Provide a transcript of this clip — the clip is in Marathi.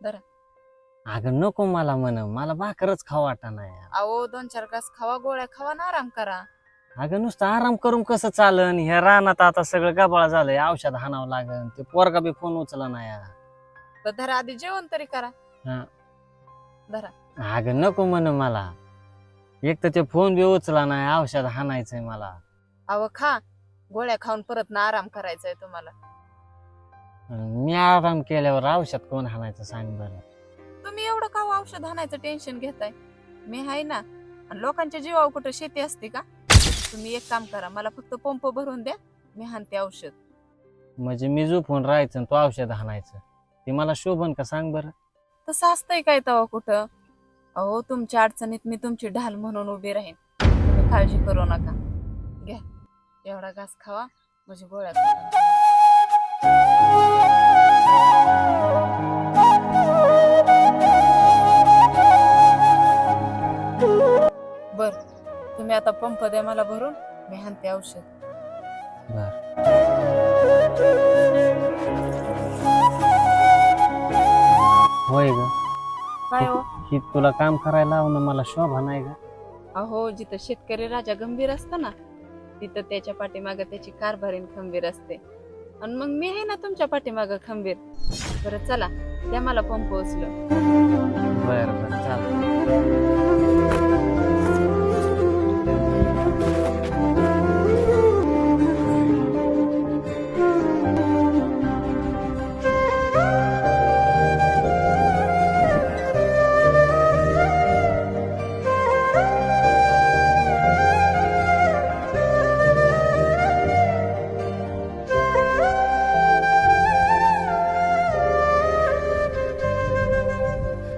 धरा. अगं नको मला म्हण, मला भाकरच खावा वाटाना यार. अहो 2-4 घास खावा, गोळ्या खावा ना आराम करा. अगं नुसतं आराम करून कसं चालन? ह्या रानात आता सगळं गबाळ झालंय, औषध हाणावं लागन. ते पोरगा बी फोन उचला ना यार. तर धरा आधी जेवण तरी करा. हा. धरा. अगं नको म्हण मला. एक तर ते फोन बी उचला नाही, औषध हाणायचंय मला. अहो खा, गोळ्या खाऊन परत ना आराम करायचाय तुम्हाला. मी आराम केल्यावर औषध कोण हाणायचं सांग बरं. तुम्ही एवढं का औषध आणायचं टेन्शन घेताय? मी आहे ना. आणि लोकांच्या जीवावर कुठं शेती असते का? तुम्ही एक काम करा, मला फक्त पंप भरून द्या, मी हाणते औषध. म्हणजे मी झोपून राहायचं आणि तो औषध हाणायचं, ते मला शोभन का सांग बरं. तसं असतंय काय तेव्हा कुठं? अहो तुमच्या अडचणीत मी तुमची ढाल म्हणून उभी राहीन, तुम्ही काळजी करू नका. घ्या, एवढा घास खावा म्हणजे गोळ्या खावा. बर, तुम्ही आता पंप द्या मला भरून, मी हाणते औषध. बर. होय ग, काय हो? ही तुला काम करायला लावणं मला शोभा नाही ग. अहो जिथं शेतकरी राजा गंभीर असतो ना, तिथं त्याच्या पाठीमागे त्याची कारभारीण खंबीर असते. आणि मग मी आहे ना तुमच्या पाठीमागं खंबीर. बरं चला, द्या मला पंप उचलून. बर बर चालतं.